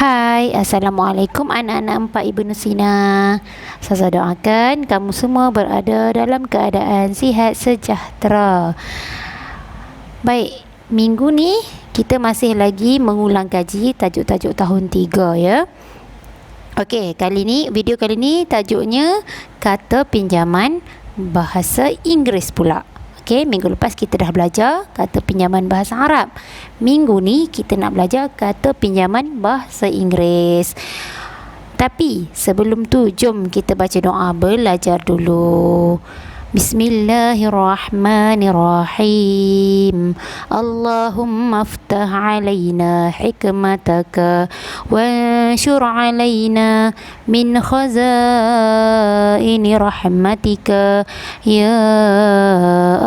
Hai, Assalamualaikum anak-anak empat Ibu Nusina. Saya doakan kamu semua berada dalam keadaan sihat sejahtera. Baik, minggu ni kita masih lagi mengulang kaji tajuk-tajuk tahun 3 ya. Okey, video kali ni tajuknya kata pinjaman bahasa Inggeris pula. Okey, minggu lepas kita dah belajar kata pinjaman bahasa Arab. Minggu ni kita nak belajar kata pinjaman bahasa Inggeris. Tapi sebelum tu jom kita baca doa belajar dulu. Bismillahirrahmanirrahim. Allahumma aftah alaina hikmataka wanshur alaina min khazaini rahmatika ya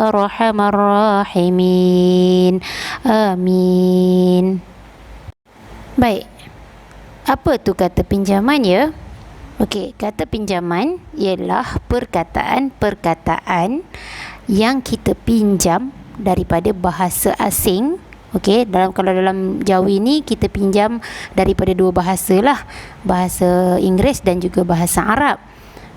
arhamar rahimin. Amin. Baik. Apa tu kata pinjaman ya? Okey, kata pinjaman ialah perkataan-perkataan yang kita pinjam daripada bahasa asing. Okey, kalau dalam Jawi ni kita pinjam daripada dua bahasa lah, bahasa Inggeris dan juga bahasa Arab.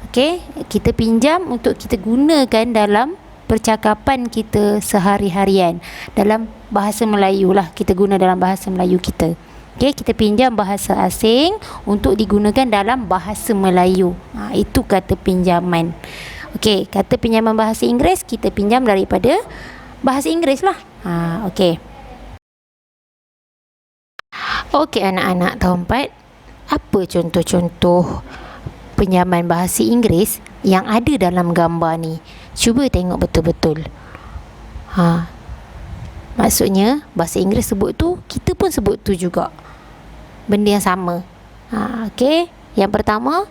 Okey, kita pinjam untuk kita gunakan dalam percakapan kita sehari-harian. Dalam bahasa Melayu lah, kita guna dalam bahasa Melayu kita. Okay, kita pinjam bahasa asing untuk digunakan dalam bahasa Melayu. Itu kata pinjaman. Okey, kata pinjaman bahasa Inggeris kita pinjam daripada bahasa Inggeris lah. Okey. Okey anak-anak tahun 4, apa contoh-contoh pinjaman bahasa Inggeris yang ada dalam gambar ni? Cuba tengok betul-betul. Maksudnya bahasa Inggeris sebut tu, kita pun sebut tu juga. Benda yang sama. Okey. Yang pertama,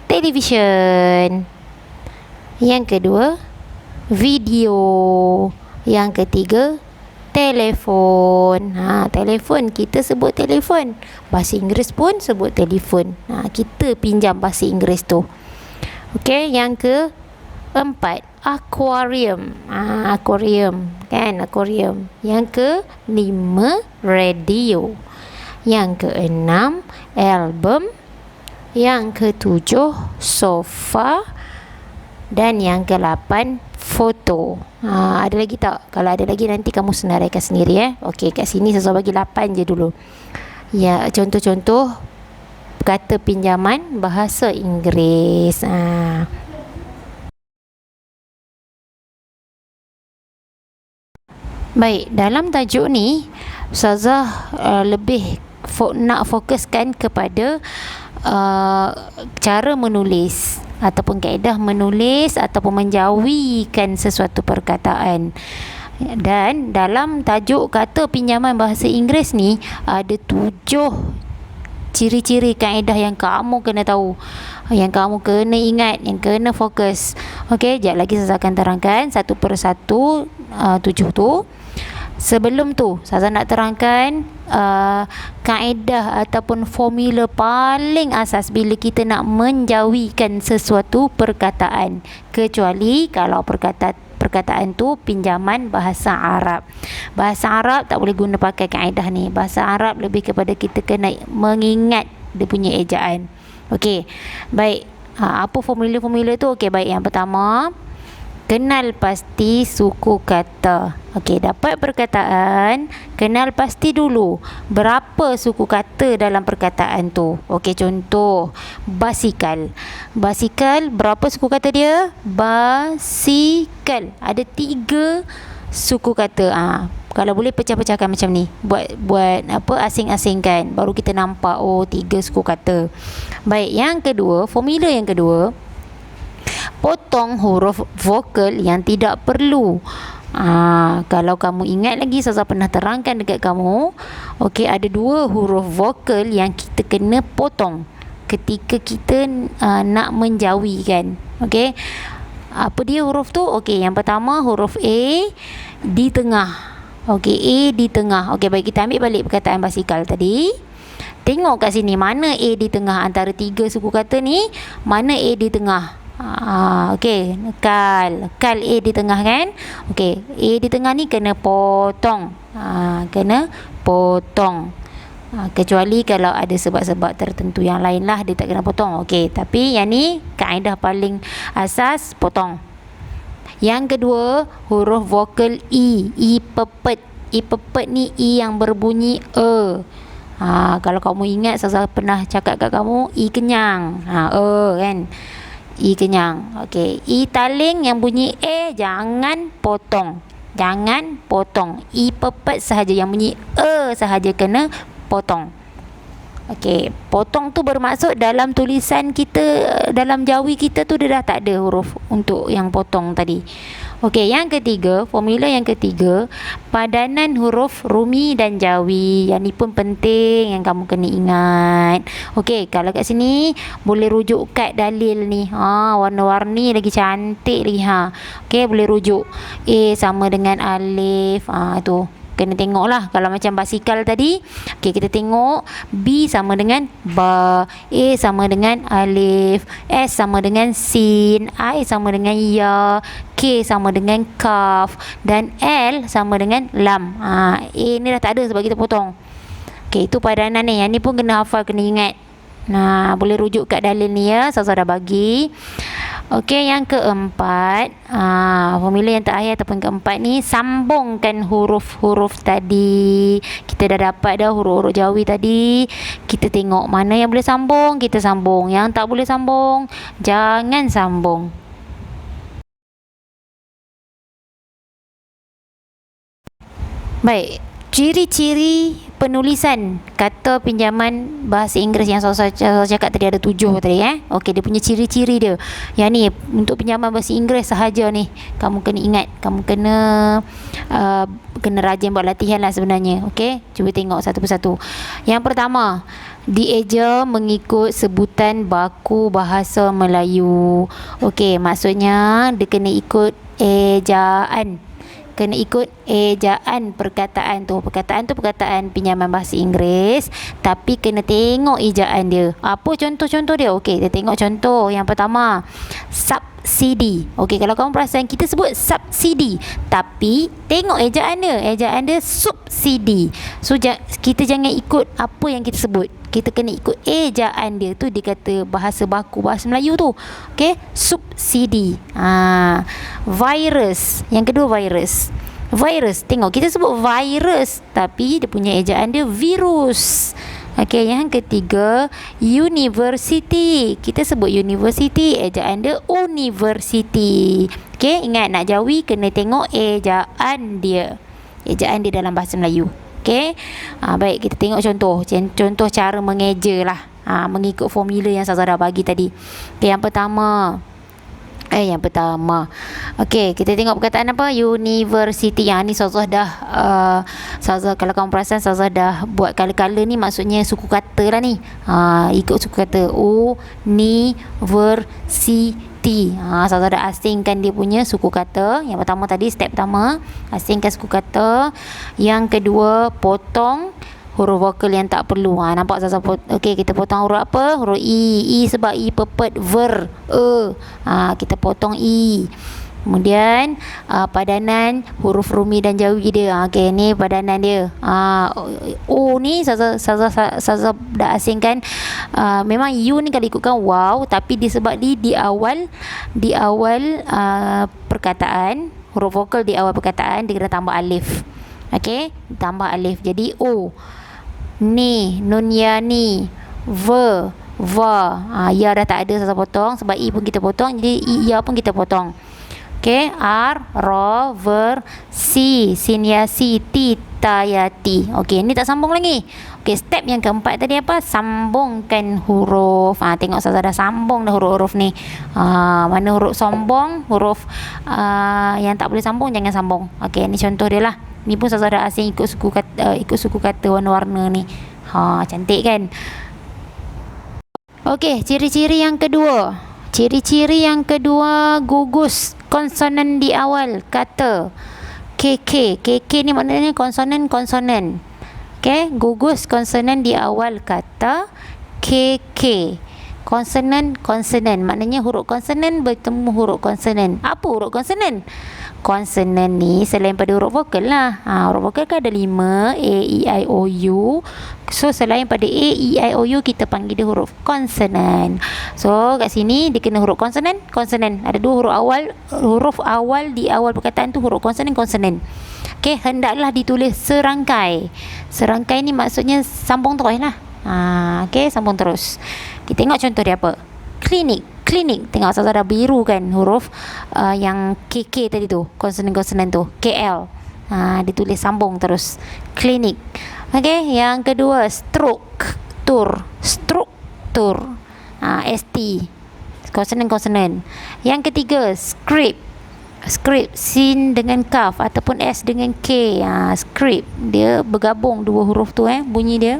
television. Yang kedua, video. Yang ketiga, telefon. Telefon kita sebut telefon. Bahasa Inggeris pun sebut telefon. Kita pinjam bahasa Inggeris tu. Okey, yang keempat, aquarium. Aquarium, kan? Aquarium. Yang kelima, radio. Yang keenam, album. Yang ketujuh, sofa. Dan yang ke-8, foto. Ada lagi tak? Kalau ada lagi nanti kamu senaraikan sendiri Okey, kat sini saya bagi 8 je dulu. Ya, contoh-contoh kata pinjaman bahasa Inggeris. Baik, dalam tajuk ni Ustazah lebih nak fokuskan kepada cara menulis ataupun kaedah menulis ataupun menjawikan sesuatu perkataan. Dan dalam tajuk kata pinjaman bahasa Inggeris ni ada 7 ciri-ciri kaedah yang kamu kena tahu, yang kamu kena ingat, yang kena fokus. Okey, sekejap lagi saya akan terangkan satu persatu 7 tu. Sebelum tu, saya nak terangkan kaedah ataupun formula paling asas bila kita nak menjawikan sesuatu perkataan, kecuali kalau perkataan tu pinjaman bahasa Arab. Bahasa Arab tak boleh guna pakai kaedah ni. Bahasa Arab lebih kepada kita kena mengingat dia punya ejaan. Okey, baik. Apa formula-formula tu? Okey, baik. Yang pertama, kenal pasti suku kata. Okey, dapat perkataan, kenal pasti dulu berapa suku kata dalam perkataan tu. Okey, contoh basikal. Basikal berapa suku kata dia? Basikal. Ada 3 suku kata. Kalau boleh pecah-pecahkan macam ni. Buat asing-asingkan. Baru kita nampak 3 suku kata. Baik, yang kedua, formula yang kedua, potong huruf vokal yang tidak perlu. Kalau kamu ingat lagi, saya pernah terangkan dekat kamu. Okey, ada 2 huruf vokal yang kita kena potong ketika kita nak menjawikan. Okey, apa dia huruf tu? Okey, yang pertama huruf A di tengah. Okey, A di tengah. Okey, baik, kita ambil balik perkataan basikal tadi. Tengok kat sini, mana A di tengah antara 3 suku kata ni? Mana A di tengah? Okey, kal A di tengah kan? Okey, A di tengah ni kena potong. Kena potong. Kecuali kalau ada sebab-sebab tertentu yang lain lah dia tak kena potong. Okey, tapi yang ni kaedah paling asas potong. Yang kedua, huruf vokal I pepet. I pepet ni I yang berbunyi kalau kamu ingat saya pernah cakap kat kamu I kenyang. Kan. I kenyang. Okey, I taling yang bunyi jangan potong. Jangan potong. I pepet sahaja yang bunyi sahaja kena potong. Okey, potong tu bermaksud dalam tulisan kita, dalam jawi kita tu dia dah tak ada huruf untuk yang potong tadi. Okey, yang ketiga, formula yang ketiga, padanan huruf rumi dan jawi. Yang ni pun penting yang kamu kena ingat. Okey, kalau kat sini boleh rujuk kad dalil ni. Warna-warni lagi cantik lagi Okey, boleh rujuk. A sama dengan alif. Tu kena tengok lah. Kalau macam basikal tadi, okay, kita tengok B sama dengan ba, A sama dengan alif, S sama dengan sin, I sama dengan ya, K sama dengan kaf, dan L sama dengan lam. A ni dah tak ada sebab kita potong. Okay, itu padanan ni. Yang ni pun kena hafal, kena ingat. Boleh rujuk kat dalil ni ya, saya dah bagi. Okey, yang keempat, formula yang terakhir ataupun keempat ni, sambungkan huruf-huruf tadi. Kita dah dapat dah huruf-huruf jawi tadi. Kita tengok mana yang boleh sambung, kita sambung. Yang tak boleh sambung, jangan sambung. Baik, ciri-ciri penulisan kata pinjaman bahasa Inggeris yang saya cakap tadi ada 7 tadi Okey, dia punya ciri-ciri dia. Yang ni untuk pinjaman bahasa Inggeris sahaja ni. Kamu kena ingat, kamu kena rajin buat latihan lah sebenarnya. Okey, cuba tengok satu persatu. Yang pertama, dieja mengikut sebutan baku bahasa Melayu. Okey, maksudnya dia kena ikut ejaan. Kena ikut ejaan perkataan tu. Perkataan tu perkataan pinjaman bahasa Inggeris, tapi kena tengok ejaan dia. Apa contoh-contoh dia? Okey, kita tengok contoh. Yang pertama, subsidi. Okey, kalau kamu perasan kita sebut subsidi, tapi tengok ejaan dia. Ejaan dia subsidi. So kita jangan ikut apa yang kita sebut. Kita kena ikut ejaan dia tu. Dia kata bahasa baku bahasa Melayu tu. Okey, subsidi. Virus. Yang kedua, virus. Virus, tengok kita sebut virus, tapi dia punya ejaan dia virus. Okey, yang ketiga, university. Kita sebut university, ejaan dia university. Okey, ingat nak jawi kena tengok ejaan dia. Ejaan dia dalam bahasa Melayu. Okey. Baik, kita tengok contoh cara mengeja lah. Mengikut formula yang saya dah bagi tadi. Okey, yang pertama. Okey, kita tengok perkataan apa? University. Yang ni Sazah dah kalau kamu perasan Sazah dah buat kala-kala ni, maksudnya suku kata lah ni. Ikut suku kata university. Sazah dah asingkan dia punya suku kata. Yang pertama tadi, step pertama, asingkan suku kata. Yang kedua, potong huruf vokal yang tak perlu. Nampak Zaza okey, kita potong huruf apa? Huruf I sebab I pepet ver kita potong I. Kemudian padanan huruf rumi dan jawi dia. Okey, ni padanan dia. O ni Zaza dah asingkan. Memang U ni kalau ikutkan wow, tapi disebab di awal perkataan, huruf vokal di awal perkataan dia kena tambah alif. Okey, tambah alif jadi O. Ni, nun ya ni, va. Ya dah tak ada, saya potong sebab I pun kita potong, jadi ya pun kita potong. Okey, R, ro, ver, si, sin ya si, ti, ta ya ti. Okey, ni tak sambung lagi. Okey, step yang keempat tadi apa? Sambungkan huruf. Tengok saya dah sambung dah huruf-huruf ni. Mana huruf sombong, huruf yang tak boleh sambung jangan sambung. Okey, ni contoh dia lah. Ni pun saya dah asing ikut suku kata warna-warna ni. Cantik kan? Okey, ciri-ciri yang kedua. Ciri-ciri yang kedua, gugus konsonan di awal kata. KK ni maknanya konsonan. Okey, gugus konsonan di awal kata KK. Konsonan, konsonan. Maknanya huruf konsonan bertemu huruf konsonan. Apa huruf konsonan? Konsonan ni selain pada huruf vokal lah. Huruf vokal kan ada 5, A, E, I, O, U. So selain pada A, E, I, O, U, kita panggil dia huruf konsonan. So kat sini dia kena huruf konsonan, konsonan. Ada dua huruf awal di awal perkataan tu huruf konsonan, konsonan. Okey, hendaklah ditulis serangkai. Serangkai ni maksudnya sambung terus lah. Okey, sambung terus. Kita tengok contoh dia apa. Klinik, klinik. Tengok Ustazah dah biru kan huruf yang KK tadi tu, konsonan-konsonan tu, KL. Ditulis sambung terus. Klinik. Okey, yang kedua stroke, tur. Stroke, tur. ST. Konsonan-konsonan. Yang ketiga script. Script, sin dengan kaf ataupun S dengan K. Script, dia bergabung dua huruf tu bunyi dia.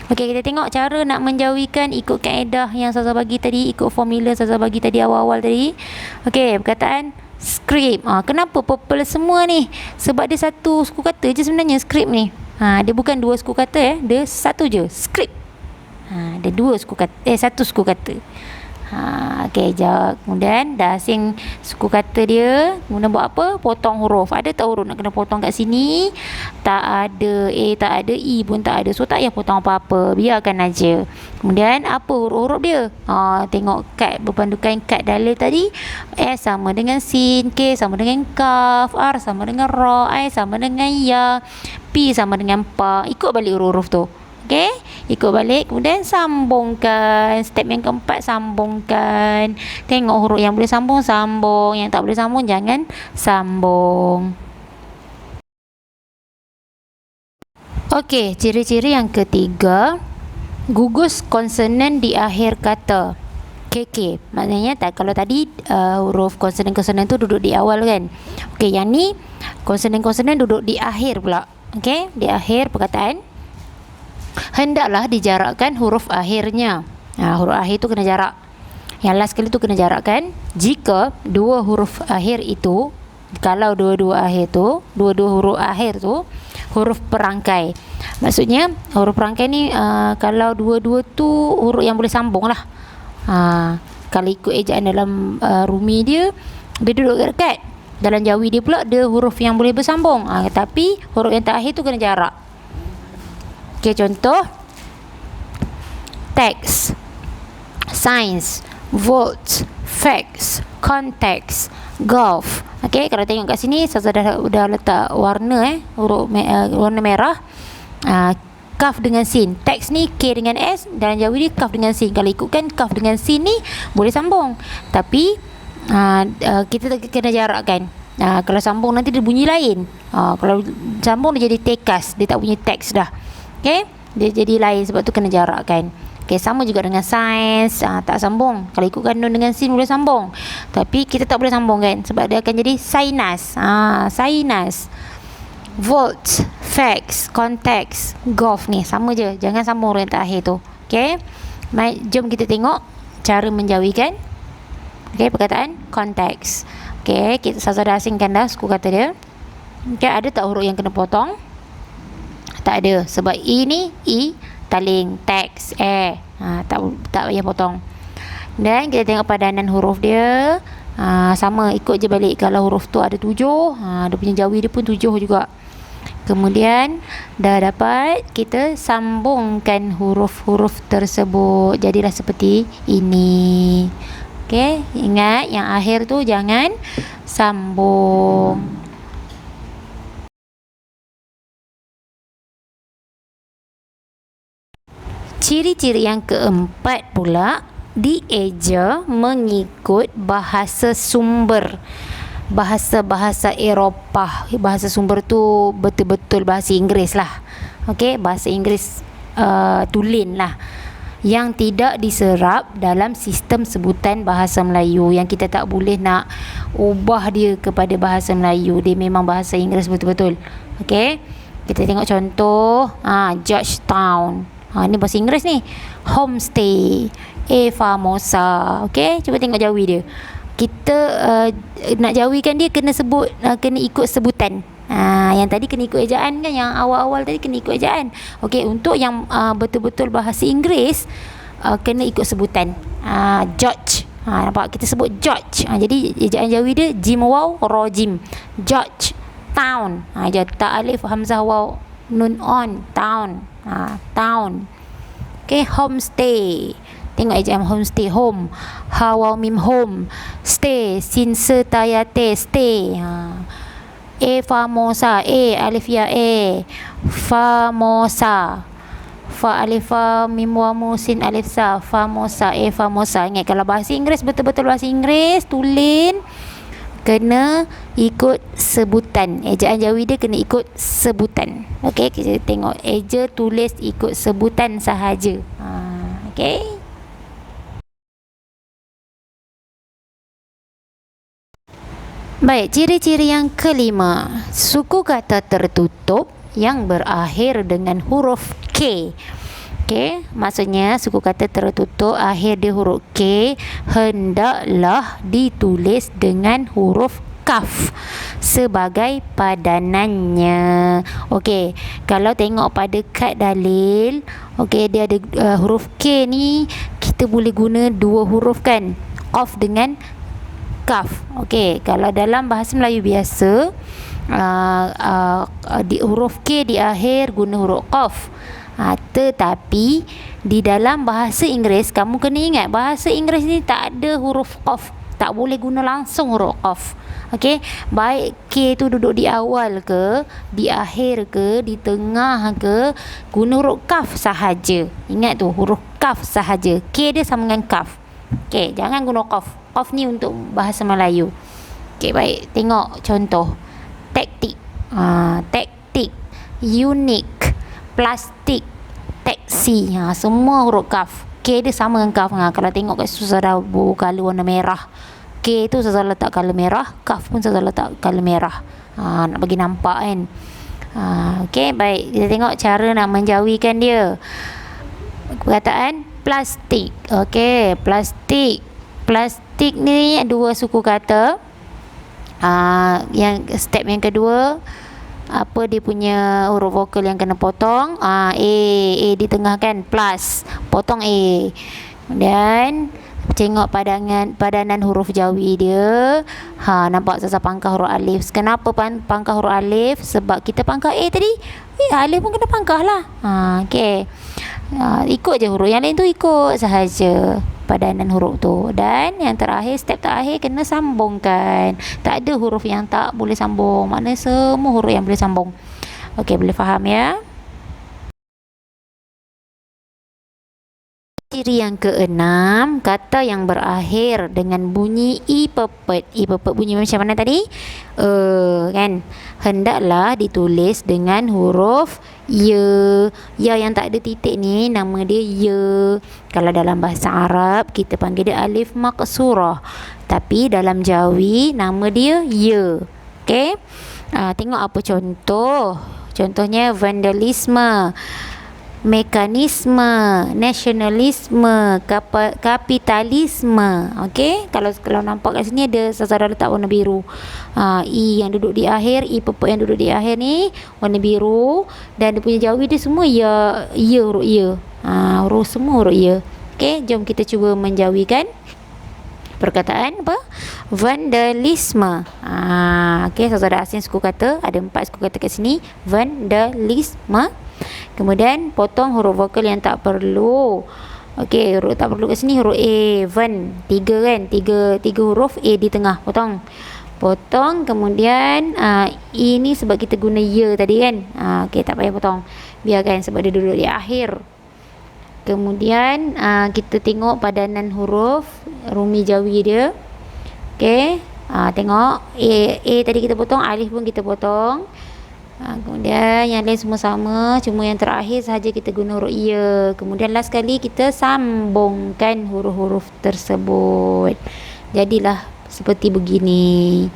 Okey, kita tengok cara nak menjauhikan ikut kaedah yang Ustazah bagi tadi, ikut formula Ustazah bagi tadi awal-awal tadi. Okey, perkataan script. Kenapa purple semua ni? Sebab dia satu suku kata je sebenarnya script ni. Dia bukan dua suku kata dia satu je, script. Dia dua suku kata, satu suku kata. Okey, kemudian dah asing suku kata dia, kemudian buat apa? Potong huruf. Ada tak huruf nak kena potong kat sini? Tak ada. A tak ada, E pun tak ada. So tak payah potong apa-apa, biarkan aja. Kemudian apa huruf-huruf dia? Tengok kad, berpandukan kad dalil tadi. S sama dengan sin, K sama dengan kaf, R sama dengan ra, I sama dengan ya, P sama dengan pa. Ikut balik huruf-huruf tu. Okey, ikut balik, kemudian sambungkan. Step yang keempat, sambungkan. Tengok huruf yang boleh sambung, sambung. Yang tak boleh sambung, jangan sambung. Okey, ciri-ciri yang ketiga, gugus konsonan di akhir kata. KK, maknanya kalau tadi huruf konsonan-konsonan tu duduk di awal kan. Okey, yang ni konsonan-konsonan duduk di akhir pula. Okey, di akhir perkataan. Hendaklah dijarakkan huruf akhirnya. Huruf akhir tu kena jarak. Yang last kali tu kena jarakkan. Jika dua huruf akhir itu, kalau dua-dua huruf akhir tu huruf perangkai. Maksudnya huruf perangkai ni kalau dua-dua tu huruf yang boleh sambung lah. Kalau ikut ejaan dalam Rumi dia duduk dekat. Dalam Jawi dia pula dia huruf yang boleh bersambung. Tapi huruf yang terakhir tu kena jarak. Okey, contoh teks, sains, volt, fax, konteks, golf. Okey, kalau tengok kat sini saya dah letak warna huruf warna merah. Kaf dengan sin. Teks ni K dengan S, dalam Jawi ni kaf dengan sin. Kalau ikutkan kaf dengan sin ni boleh sambung. Tapi kita kena jarakkan. Kalau sambung nanti dia bunyi lain. Kalau sambung dia jadi tekas, dia tak bunyi teks dah. Okey, dia jadi lain, sebab tu kena jarakkan. Okey, sama juga dengan sains, tak sambung. Kalau ikutkan nun dengan sin boleh sambung. Tapi kita tak boleh sambung kan, sebab dia akan jadi sainas. Sainas. Volt, fax, konteks, golf ni sama je, jangan sambung huruf yang terakhir tu. Okey, jom kita tengok cara menjauhikan. Okey, perkataan konteks. Okey, kita dah asingkan dah suku kata dia. Okey, ada tak huruf yang kena potong? Tak ada, sebab E ni E taling, teks, tak payah potong. Dan kita tengok padanan huruf dia. Sama, ikut je balik. Kalau huruf tu ada 7, dia punya Jawi dia pun 7 juga. Kemudian dah dapat, kita sambungkan huruf-huruf tersebut, jadilah seperti ini. Okey, ingat yang akhir tu jangan sambung. Ciri-ciri yang keempat pula, dieja mengikut bahasa sumber. Bahasa-bahasa Eropah. Bahasa sumber tu betul-betul bahasa Inggeris lah. Okey, bahasa Inggeris tulen lah, yang tidak diserap dalam sistem sebutan bahasa Melayu, yang kita tak boleh nak ubah dia kepada bahasa Melayu. Dia memang bahasa Inggeris betul-betul. Okey, kita tengok contoh. Georgetown. Ni bahasa Inggeris ni. Homestay, famosa. Okey, cuba tengok Jawi dia. Kita nak jawikan dia kena sebut, kena ikut sebutan. Yang tadi kena ikut ejaan kan, yang awal-awal tadi kena ikut ejaan. Okey, untuk yang betul-betul bahasa Inggeris, kena ikut sebutan. George. Nampak kita sebut George. Jadi ejaan Jawi dia jim waw ra jim. George town. Tak alif hamzah waw nun on town. Town. Okay, homestay. Tengok ejaan homestay, home. Ha waw mim home. Stay, sin se ta ya te stay. Famosa, alif ya famosa. Fa alif fa mim wa mu sin alif sa, famosa, famosa. Ingat kalau bahasa Inggeris, betul-betul bahasa Inggeris tulen kena ikut sebutan. Ejaan Jawi dia kena ikut sebutan. Okey, kita tengok eja tulis ikut sebutan sahaja. Okey. Baik, ciri-ciri yang kelima, suku kata tertutup yang berakhir dengan huruf K. Okey, maksudnya suku kata tertutup akhir dia huruf K hendaklah ditulis dengan huruf kaf sebagai padanannya. Okey, kalau tengok pada kad dalil, okey, dia ada huruf K ni kita boleh guna dua huruf kan, qaf dengan kaf. Okey, kalau dalam bahasa Melayu biasa di huruf K di akhir guna huruf qaf. Tetapi di dalam bahasa Inggeris, kamu kena ingat bahasa Inggeris ni tak ada huruf qaf, tak boleh guna langsung huruf qaf. Okey, baik K tu duduk di awal ke, di akhir ke, di tengah ke, guna huruf kaf sahaja. Ingat tu, huruf kaf sahaja. K dia sama dengan kaf. Okey, jangan guna qaf. Qaf ni untuk bahasa Melayu. Okey, baik, tengok contoh. Taktik, taktik, unique, plastik, taksi, semua huruf kaf. K dia sama dengan kaf. Kalau tengok kat susah dah color warna merah, K tu susah letak color merah, kaf pun susah letak color merah. Nak bagi nampak kan. Okey, baik, kita tengok cara nak menjawikan dia. Perkataan plastik. Okey, plastik. Plastik ni dua suku kata. Yang step yang kedua, apa dia punya huruf vokal yang kena potong? A di tengah kan, plus, potong A. Dan tengok padanan huruf Jawi dia. Nampak sasa pangkah huruf alif. Kenapa pangkah huruf alif? Sebab kita pangkah A tadi, alif pun kena pangkah lah. Okey, ikut je huruf yang lain tu, ikut sahaja padanan huruf tu. Dan yang terakhir, step terakhir kena sambungkan. Tak ada huruf yang tak boleh sambung, maknanya semua huruf yang boleh sambung. Okey, boleh faham ya? Ciri yang keenam, kata yang berakhir dengan bunyi i pepet. I pepet bunyi macam mana tadi? Kan? Hendaklah ditulis dengan huruf ya. Ya yang tak ada titik ni nama dia ya. Kalau dalam bahasa Arab kita panggil dia alif maqsurah. Tapi dalam Jawi nama dia ya. Okey? Tengok apa contoh. Contohnya vandalisme, mekanisme, nasionalisme, kapitalisme. Okey, kalau nampak kat sini ada Sazara letak warna biru. I yang duduk di akhir, i pepek yang duduk di akhir ni warna biru, dan dia punya Jawi dia semua ya, huruf ya. Huruf semua huruf ya. Okey, jom kita cuba menjawikan perkataan apa? Vandalisme. Okey, Sazara asing suku kata, ada 4 suku kata kat sini. Vandalisme. Kemudian potong huruf vokal yang tak perlu. Okey, huruf tak perlu kat sini huruf A, van, 3 kan? 3 huruf A di tengah, potong. Kemudian ini sebab kita guna ya tadi kan. Okey, tak payah potong. Biarkan sebab dia duduk di akhir. Kemudian kita tengok padanan huruf Rumi Jawi dia. Okey, tengok A tadi kita potong, alif pun kita potong. Kemudian yang lain semua sama, cuma yang terakhir sahaja kita guna huruf ya. Kemudian last kali kita sambungkan huruf-huruf tersebut. Jadilah seperti begini.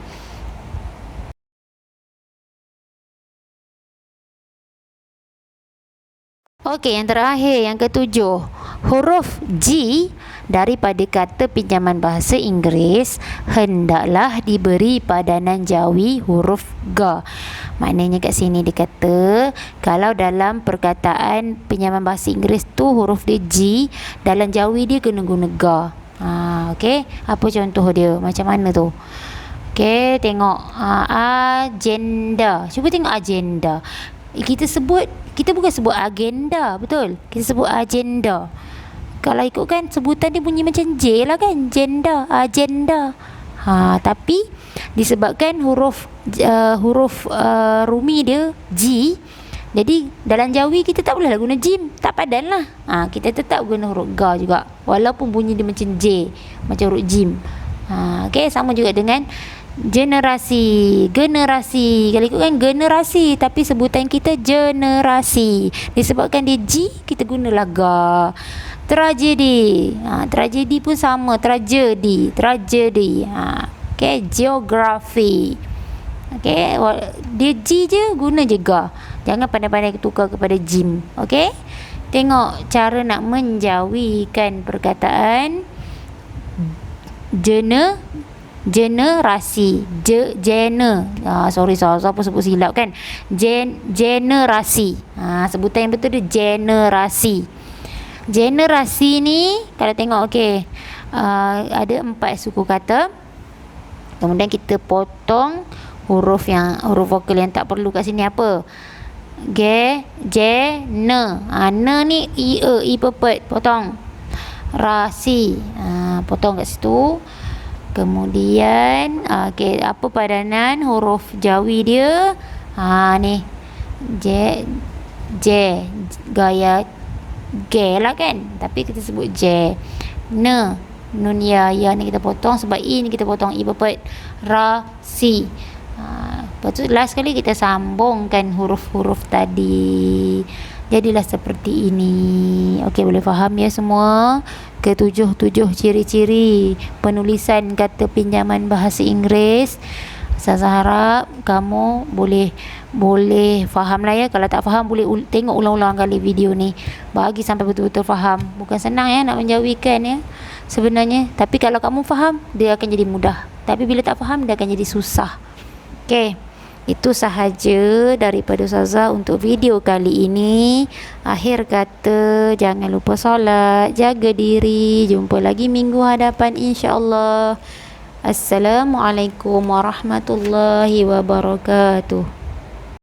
Okey, yang terakhir, yang ketujuh, huruf G daripada kata pinjaman bahasa Inggeris hendaklah diberi padanan Jawi huruf G. Maknanya kat sini dia kata, kalau dalam perkataan pinjaman bahasa Inggeris tu huruf dia G, dalam Jawi dia kena guna ga. Okey, apa contoh dia? Macam mana tu? Okey, tengok agenda. Cuba tengok agenda. Kita bukan sebut agenda, betul? Kita sebut agenda. Kalau ikutkan sebutan dia bunyi macam J lah kan, agenda. Tapi disebabkan huruf rumi dia G, jadi dalam Jawi kita tak boleh lah guna jim, tak padan lah. Kita tetap guna huruf ga juga, walaupun bunyi dia macam J, macam huruf jim. Okay, sama juga dengan generasi. Kalau ikutkan generasi, tapi sebutan kita generasi. Disebabkan dia G, kita gunalah ga. Tragedi. Tragedi pun sama, tragedi. Okay, geografi. Okay, dia G je, guna je ga. Jangan pandai-pandai tukar kepada jim. Okay, tengok cara nak menjawikan perkataan generasi. Sorry, apa sebut silap kan. Generasi. Sebutan yang betul dia generasi. Generasi ni kalau tengok, okey, ada 4 suku kata. Kemudian kita potong huruf vokal yang tak perlu kat sini apa? Ne ni i pepet, potong. Rasi, potong kat situ. Kemudian okey, apa padanan huruf Jawi dia? Ni gaya G lah kan, tapi kita sebut J. Nun ya ni kita potong, sebab i ni kita potong, i pepet. Rasi. Lepas tu last sekali kita sambungkan huruf-huruf tadi, jadilah seperti ini. Okey, boleh faham ya semua ketujuh ciri-ciri penulisan kata pinjaman bahasa Inggeris. Saya harap kamu boleh faham lah ya. Kalau tak faham, boleh tengok ulang-ulang kali video ni, bagi sampai betul-betul faham. Bukan senang ya nak menjawikan ya sebenarnya, tapi kalau kamu faham, dia akan jadi mudah. Tapi bila tak faham, dia akan jadi susah. Okey, itu sahaja daripada Ustazah untuk video kali ini. Akhir kata, jangan lupa solat, jaga diri. Jumpa lagi minggu hadapan insya-Allah. Assalamualaikum warahmatullahi wabarakatuh.